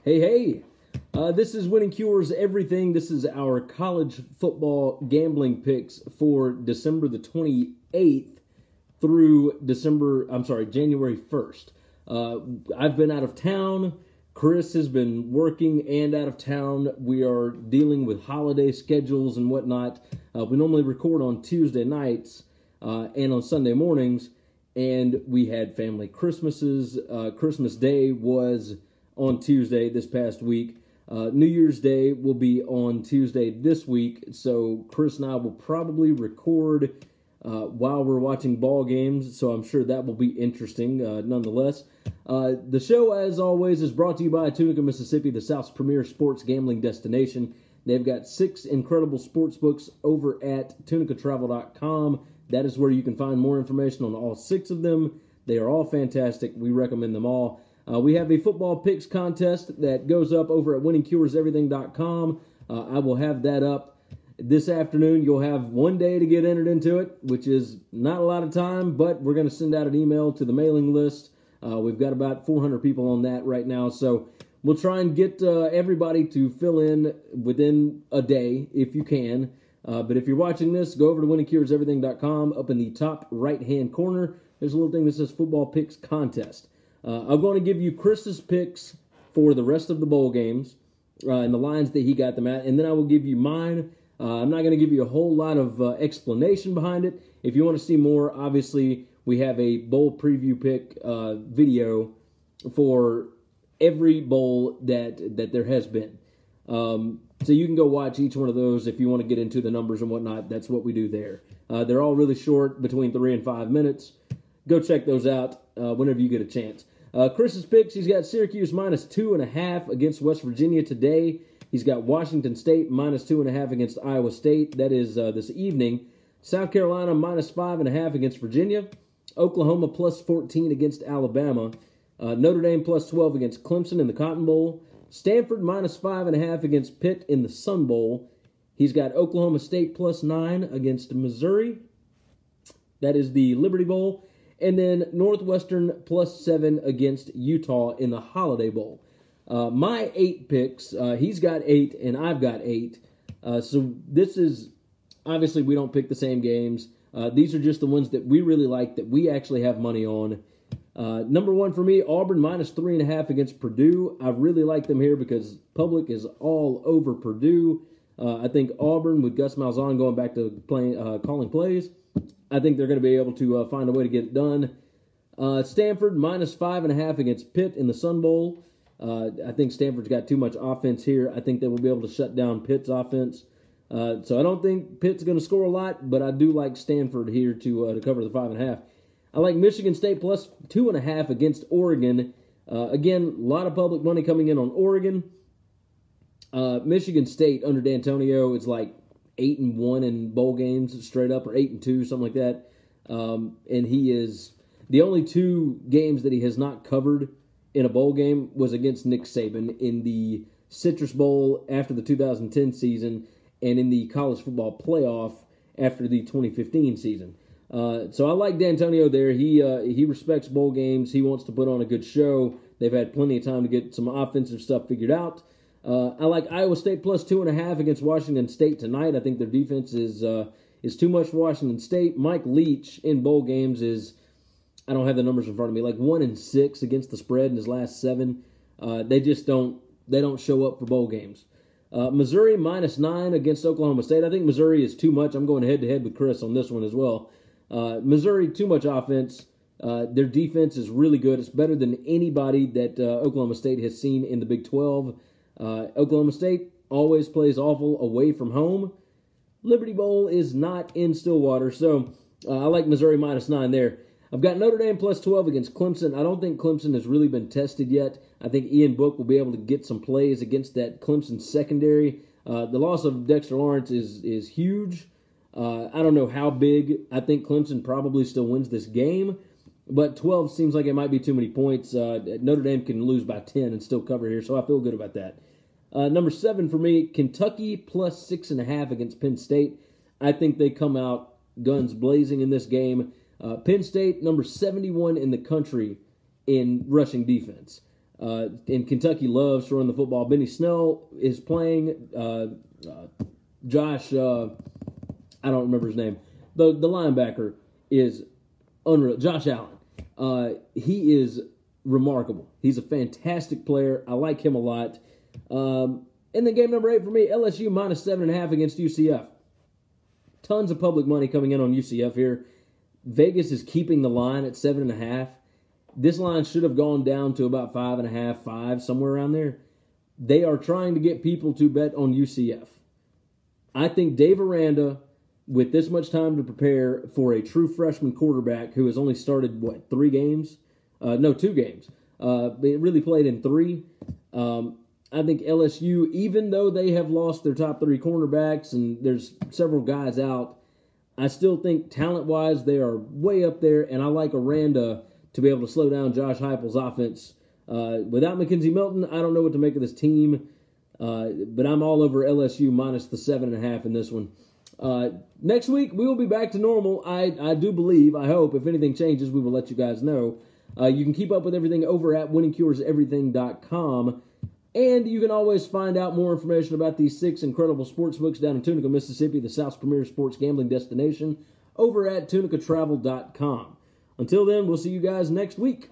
Hey, hey. This is Winning Cures Everything. This is our college football gambling picks for December the 28th through January 1st. I've been out of town. Chris has been working and out of town. We are dealing with holiday schedules and whatnot. We normally record on Tuesday nights and on Sunday mornings, and we had family Christmases. Christmas Day was on Tuesday this past week. New Year's Day will be on Tuesday this week, so Chris and I will probably record while we're watching ball games, so I'm sure that will be interesting nonetheless. The show, as always, is brought to you by Tunica, Mississippi, the South's premier sports gambling destination. They've got 6 incredible sports books over at tunicatravel.com. That is where you can find more information on all 6 of them. They are all fantastic. We recommend them all. We have a football picks contest that goes up over at winningcureseverything.com. I will have that up this afternoon. You'll have one day to get entered into it, which is not a lot of time, but we're going to send out an email to the mailing list. We've got about 400 people on that right now, so we'll try and get everybody to fill in within a day if you can. But if you're watching this, go over to winningcureseverything.com. Up in the top right-hand corner, there's a little thing that says Football Picks Contest. I'm going to give you Chris's picks for the rest of the bowl games and the lines that he got them at, and then I will give you mine. I'm not going to give you a whole lot of explanation behind it. If you want to see more, obviously, we have a bowl preview pick video for every bowl that there has been. So you can go watch each one of those if you want to get into the numbers and whatnot. That's what we do there. They're all really short, between 3 and 5 minutes. Go check those out whenever you get a chance. Chris's picks, he's got Syracuse minus 2.5 against West Virginia today. He's got Washington State minus 2.5 against Iowa State. That is this evening. South Carolina minus 5.5 against Virginia. Oklahoma plus 14 against Alabama. Notre Dame plus 12 against Clemson in the Cotton Bowl. Stanford minus 5.5 against Pitt in the Sun Bowl. He's got Oklahoma State plus 9 against Missouri. That is the Liberty Bowl. And then Northwestern plus 7 against Utah in the Holiday Bowl. My 8 picks, he's got 8 and I've got 8. So this is, obviously we don't pick the same games. These are just the ones that we really like, that we actually have money on. Number 1 for me, Auburn minus 3.5 against Purdue. I really like them here because public is all over Purdue. I think Auburn, with Gus Malzahn going back to calling plays, I think they're going to be able to find a way to get it done. Stanford minus 5.5 against Pitt in the Sun Bowl. I think Stanford's got too much offense here. I think they will be able to shut down Pitt's offense. So I don't think Pitt's going to score a lot, but I do like Stanford here to cover the 5.5. I like Michigan State plus 2.5 against Oregon. Again, a lot of public money coming in on Oregon. Michigan State under D'Antonio is like 8-1 in bowl games straight up, or 8-2, something like that. And he is the only 2 games that he has not covered in a bowl game was against Nick Saban in the Citrus Bowl after the 2010 season and in the college football playoff after the 2015 season. So I like D'Antonio there. He respects bowl games. He wants to put on a good show. They've had plenty of time to get some offensive stuff figured out. I like Iowa State plus 2.5 against Washington State tonight. I think their defense is too much for Washington State. Mike Leach in bowl games is, I don't have the numbers in front of me, like 1-6 against the spread in his last 7. They don't show up for bowl games. Missouri minus 9 against Oklahoma State. I think Missouri is too much. I'm going head-to-head with Chris on this one as well. Missouri, too much offense. Their defense is really good. It's better than anybody that Oklahoma State has seen in the Big 12. Oklahoma State always plays awful away from home. Liberty Bowl is not in Stillwater, so I like Missouri minus 9 there. I've got Notre Dame plus 12 against Clemson. I don't think Clemson has really been tested yet. I think Ian Book will be able to get some plays against that Clemson secondary. The loss of Dexter Lawrence is huge. I don't know how big. I think Clemson probably still wins this game, but 12 seems like it might be too many points. Notre Dame can lose by 10 and still cover here, so I feel good about that. Number 7 for me, Kentucky plus 6.5 against Penn State. I think they come out guns blazing in this game. Penn State, number 71 in the country in rushing defense. And Kentucky loves to run the football. Benny Snell is playing. Josh, I don't remember his name. The linebacker is unreal. Josh Allen. He is remarkable. He's a fantastic player. I like him a lot. And then game number 8 for me, LSU minus 7.5 against UCF. Tons of public money coming in on UCF here. Vegas is keeping the line at 7.5. This line should have gone down to about 5.5, 5, somewhere around there. They are trying to get people to bet on UCF. I think Dave Aranda, with this much time to prepare for a true freshman quarterback who has only started, 3 games? 2 games. They really played in 3. I think LSU, even though they have lost their top 3 cornerbacks and there's several guys out, I still think talent-wise they are way up there, and I like Aranda to be able to slow down Josh Heupel's offense. Without Mackenzie Milton, I don't know what to make of this team, but I'm all over LSU minus the 7.5 in this one. Next week, we will be back to normal. I do believe, I hope. If anything changes, we will let you guys know. You can keep up with everything over at winningcureseverything.com. And you can always find out more information about these 6 incredible sports books down in Tunica, Mississippi, the South's premier sports gambling destination, over at tunicatravel.com. Until then, we'll see you guys next week.